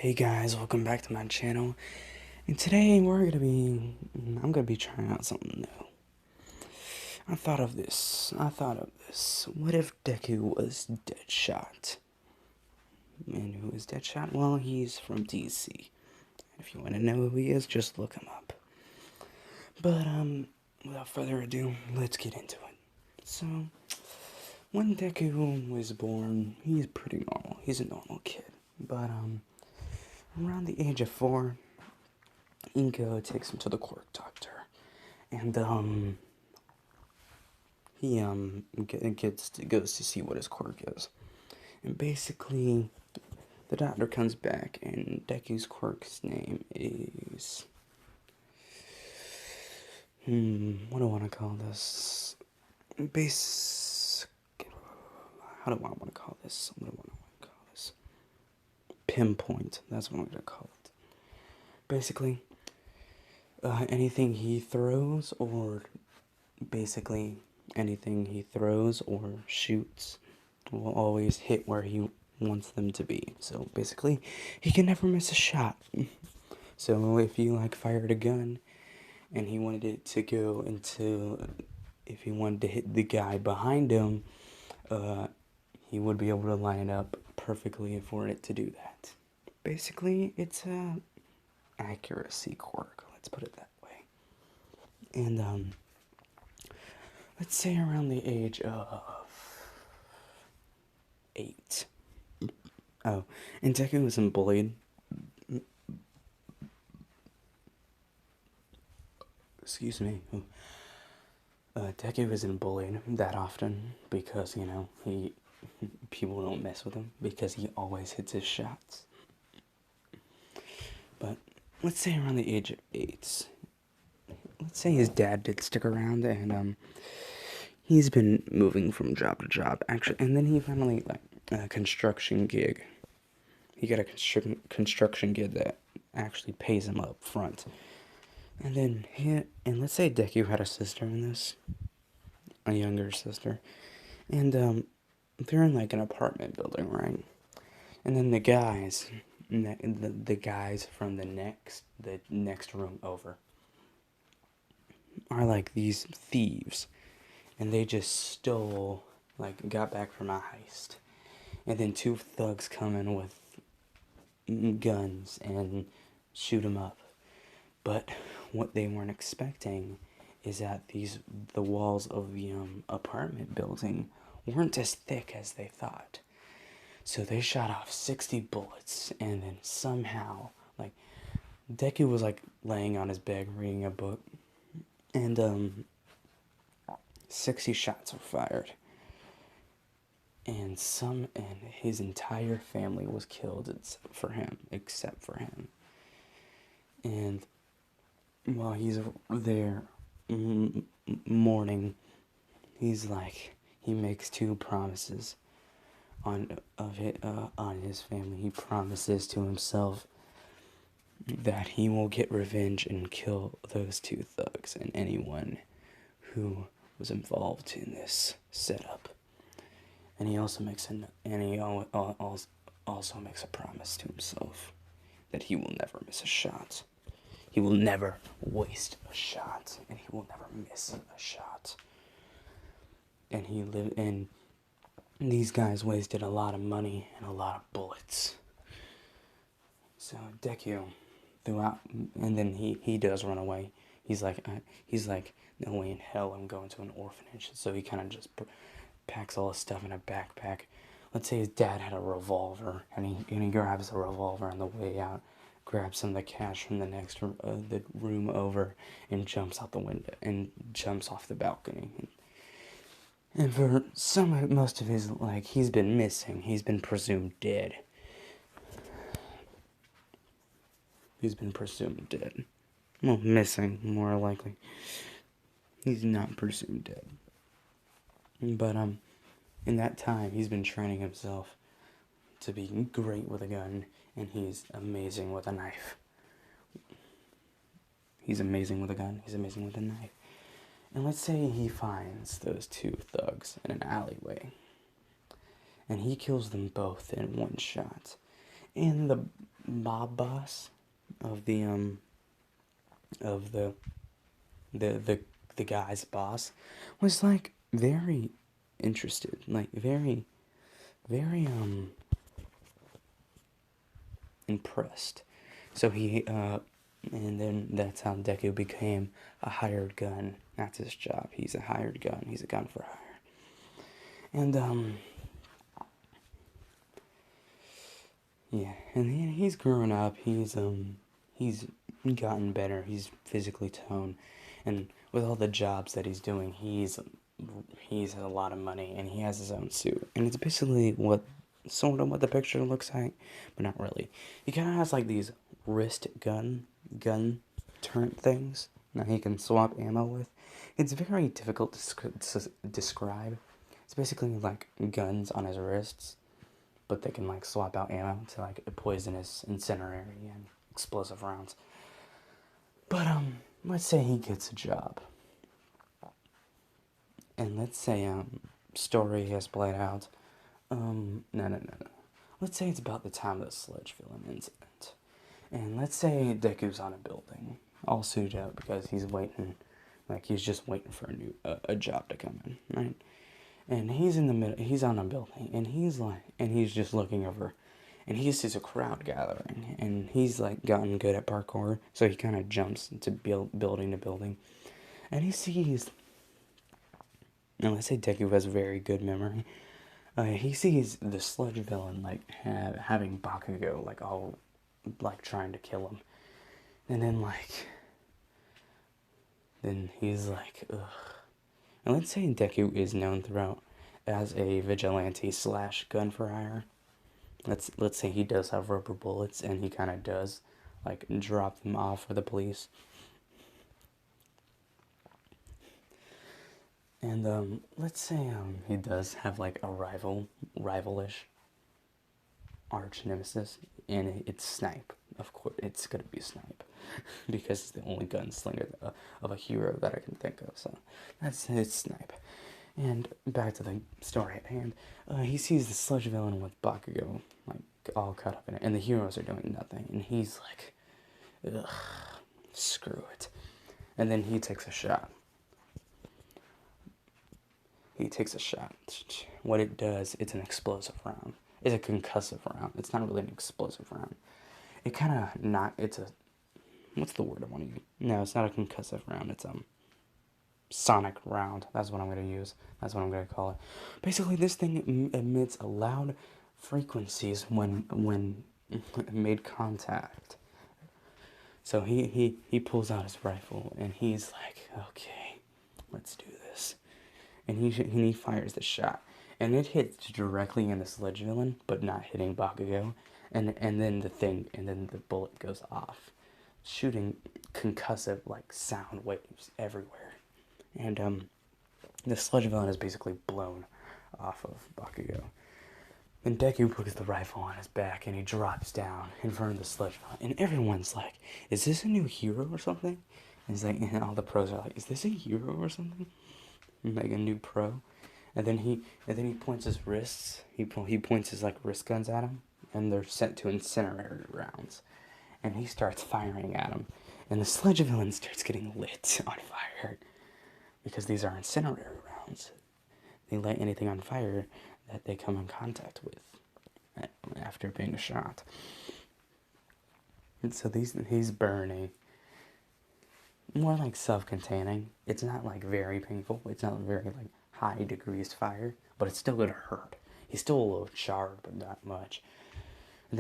Hey guys, welcome back to my channel. And today I'm gonna be trying out something new. I thought of this. What if Deku was Deadshot? And who is Deadshot? Well, he's from DC. If you want to know who he is, just look him up. But without further ado, let's get into it. So, when Deku was born, he's pretty normal. He's a normal kid. But around the age of 4, Inko takes him to the quirk doctor, and he goes to see what his quirk is, and basically, the doctor comes back, and Deku's quirk's name is what do I want to call this? Base. How do I want to call this? What do I want to call this? Pinpoint. That's what I'm gonna call it. Basically, anything he throws, or basically anything he throws or shoots, will always hit where he wants them to be. So basically, he can never miss a shot. So if you fired a gun and he wanted it to go into, if he wanted to hit the guy behind him, he would be able to line it up perfectly for it to do that. Basically, it's a accuracy quirk, let's put it that way. And let's say around the age of 8. Oh, and Deku wasn't bullied. Excuse me. Deku isn't bullied that often because, people don't mess with him because he always hits his shots. But let's say around the age of 8, let's say his dad did stick around, and he's been moving from job to job, actually, and then he finally a construction gig. He got a construction gig that actually pays him up front. And then let's say Deku had a sister in this, a younger sister, and they're in an apartment building, right? And then the guys from the next room over are these thieves, and they just stole, got back from a heist, and then 2 thugs come in with guns and shoot him up. But what they weren't expecting is that the walls of the apartment building weren't as thick as they thought. So they shot off 60 bullets, and then somehow, Deku was laying on his bed reading a book, and 60 shots were fired. And his entire family was killed except for him. And while he's there mourning, he makes 2 promises on his family. He promises to himself that he will get revenge and kill those 2 thugs and anyone who was involved in this setup. And he also makes a promise to himself that he will never miss a shot. He will never waste a shot, and he will never miss a shot. And these guys wasted a lot of money and a lot of bullets. So Deku throughout, and then he does run away. He's like, no way in hell I'm going to an orphanage. So he kind of just packs all his stuff in a backpack. Let's say his dad had a revolver, and he grabs a revolver on the way out, grabs some of the cash from the room over, and jumps out the window and jumps off the balcony. And for most of his he's been missing. He's been presumed dead. Well, missing, more likely. He's not presumed dead. But in that time, he's been training himself to be great with a gun, and he's amazing with a knife. He's amazing with a gun. He's amazing with a knife. And let's say he finds those 2 thugs in an alleyway, and he kills them both in 1 shot. And mob boss of of the the the guy's boss was like very interested, like very impressed. So and then that's how Deku became a hired gun. That's his job. He's a hired gun. He's a gun for hire. And yeah, and he's growing up. He's gotten better. He's physically toned, and with all the jobs that he's doing, he's a lot of money, and he has his own suit, and it's basically sort of what the picture looks like, but not really. He kind of has like these wrist gun turn things that he can swap ammo with. It's very difficult to describe. It's basically like guns on his wrists, but they can like swap out ammo to like poisonous, incendiary, and explosive rounds. But let's say he gets a job, and let's say story has played out. No. Let's say it's about the time of the sludge villain incident, and let's say Deku's on a building, all suited up because he's waiting, like he's just waiting for a job to come in, right? And he's in the middle. He's on a building, and he's just looking over, and he sees a crowd gathering, and he's like gotten good at parkour, so he kind of jumps to building to building, and he sees. And let's say Deku has very good memory. He sees the sludge villain like having Bakugo like all like trying to kill him, and then he's like, ugh. And let's say Deku is known throughout as a vigilante slash gun for hire. Let's say he does have rubber bullets, and he kind of does like drop them off for the police. And let's say he does have like a rivalish arch nemesis, and it's Snipe. Of course, it's gonna be Snipe because it's the only gunslinger of a hero that I can think of. So it's Snipe. And back to the story at hand. He sees the sludge villain with Bakugo like all caught up in it, and the heroes are doing nothing, and he's like, ugh, screw it. And then he takes a shot. What it does, it's an explosive round. It's a concussive round. It's not really an explosive round. It kind of not. It's a. What's the word I want to use? No, it's not a concussive round. It's sonic round. That's what I'm gonna use. That's what I'm gonna call it. Basically, this thing emits a loud frequencies when made contact. So he pulls out his rifle, and he's like, okay, let's do this. And he fires the shot, and it hits directly in the sludge villain, but not hitting Bakugo. And then the bullet goes off, shooting concussive like sound waves everywhere. And the sludge villain is basically blown off of Bakugo. Then Deku puts the rifle on his back, and he drops down in front of the sludge villain, and everyone's like, "Is this a new hero or something?" And he's like, and all the pros are like, "Is this a hero or something?" Like a new pro. And then he points his wrists. He points his like wrist guns at him, and they're set to incendiary rounds. And he starts firing at him, and the sludge villain starts getting lit on fire because these are incendiary rounds. They light anything on fire that they come in contact with after being shot. And so he's burning. More like self-containing. It's not like very painful. It's not very like high degrees fire, but it's still gonna hurt. He's still a little charred, but not much. And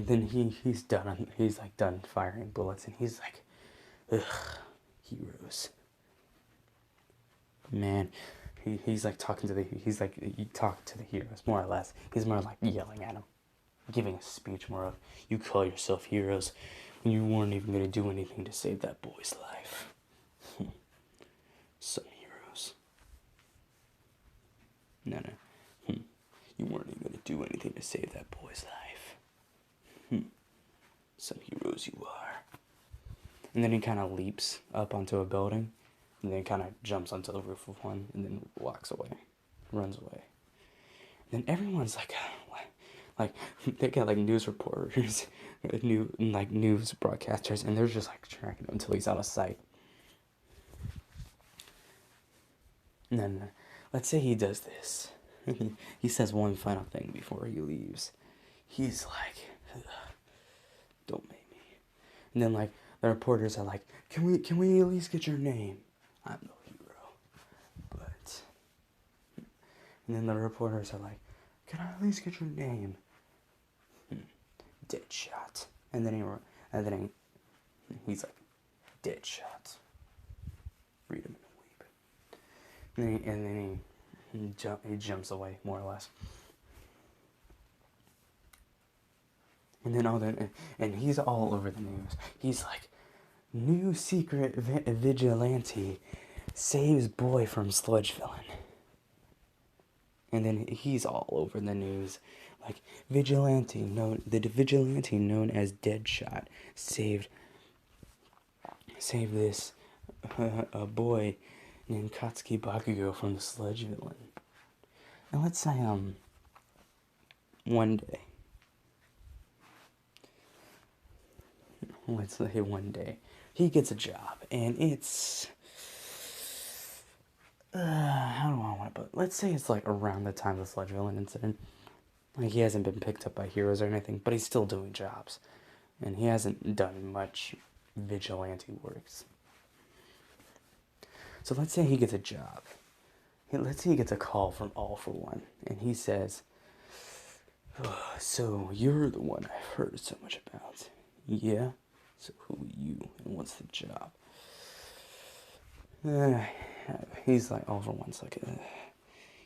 then he's done. He's like done firing bullets, and he's like, ugh, heroes. Man, he's like talking to you talk to the heroes more or less. He's more like yelling at them, giving a speech more of, you call yourself heroes when you weren't even gonna do anything to save that boy's life. Some heroes. No. You weren't even gonna do anything to save that boy's life. Some heroes you are. And then he kind of leaps up onto a building, and then kind of jumps onto the roof of one, and then walks away, runs away. And then everyone's like, Like, they get, like, news reporters, news broadcasters, and they're just, like, tracking him until he's out of sight. And then, let's say he does this. He says one final thing before he leaves. He's like, don't make me. And then, like, the reporters are like, can we at least get your name? I'm no hero. But, and then the reporters are like, can I at least get your name? Deadshot. And then he's like, Deadshot. Read him in a weep. And then he jumps away, more or less. And then and he's all over the news. He's like, new secret vigilante saves boy from sludge villain. And then he's all over the news. Like, the vigilante known as Deadshot saved this a boy named Katsuki Bakugo from the sludge villain. And let's say one day he gets a job, and it's how do I want to put it? Let's say it's like around the time of the sludge villain incident. Like, he hasn't been picked up by heroes or anything, but he's still doing jobs, and he hasn't done much vigilante works. So let's say he gets a job. Let's say he gets a call from All For One, and he says, oh, so you're the one I've heard so much about. Yeah? So who are you, and what's the job? He's like, All For One's like,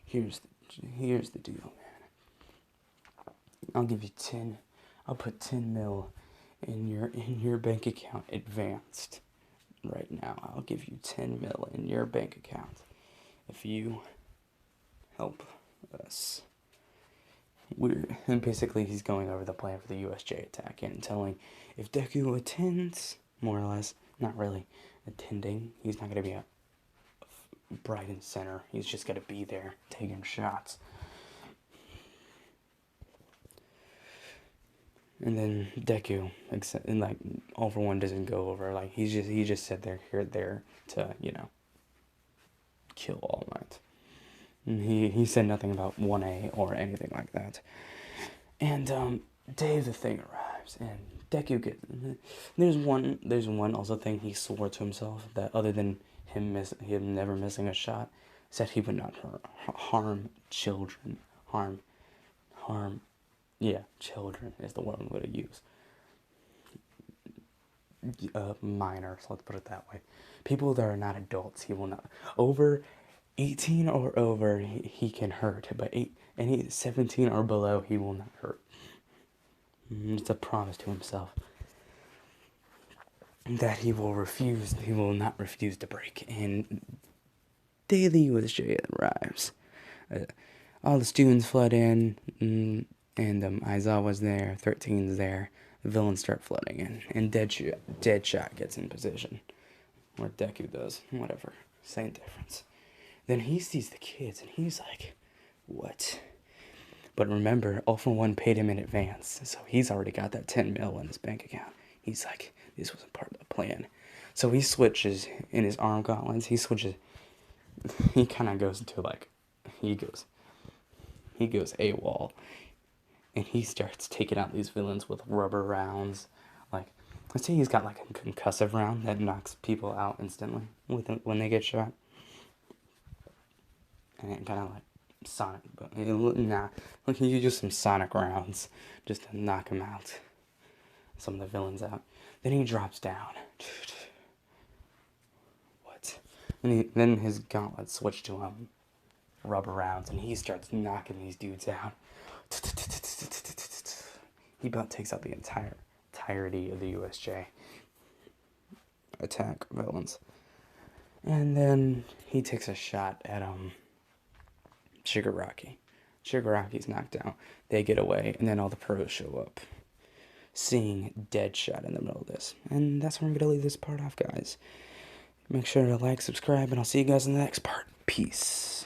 here's the deal, man. I'll put 10 mil in your bank account advanced. Right now, I'll give you 10 mil in your bank account if you help us. And basically, he's going over the plan for the USJ attack and telling if Deku attends, more or less, not really attending, he's not going to be a bright and center. He's just going to be there taking shots. And then Deku, and like, All For One doesn't go over. Like, he just said they're there to, kill All Might. And he said nothing about 1A or anything like that. And Day of the Thing arrives, and Deku gets. There's one also thing he swore to himself, that other than him never missing a shot, said he would not harm children. Children is the word I'm going to use. Minors, let's put it that way. People that are not adults, he will not. Over 18 or over, he can hurt, but 17 or below, he will not hurt. It's a promise to himself that he will not refuse to break. And daily USJ arrives. All the students flood in, and Aizawa's there, 13's there. The villains start flooding in, and Deadshot gets in position. Or Deku does, whatever, same difference. Then he sees the kids, and he's like, what? But remember, All For One paid him in advance, so he's already got that 10 mil in his bank account. He's like, this wasn't part of the plan. So he switches, in his arm gauntlets, he kind of goes into, like, he goes AWOL, and he starts taking out these villains with rubber rounds. Like, let's say he's got, like, a concussive round that knocks people out instantly when they get shot. And it kind of like Sonic, but he used some Sonic rounds just to knock him out, some of the villains out. Then he drops down. What? And then his gauntlets switch to rubber rounds, and he starts knocking these dudes out. He about takes out the entirety of the USJ attack villains. And then he takes a shot at Shigaraki. Shigaraki's knocked out. They get away, and then all the pros show up, seeing Deadshot in the middle of this. And that's where I'm going to leave this part off, guys. Make sure to like, subscribe, and I'll see you guys in the next part. Peace.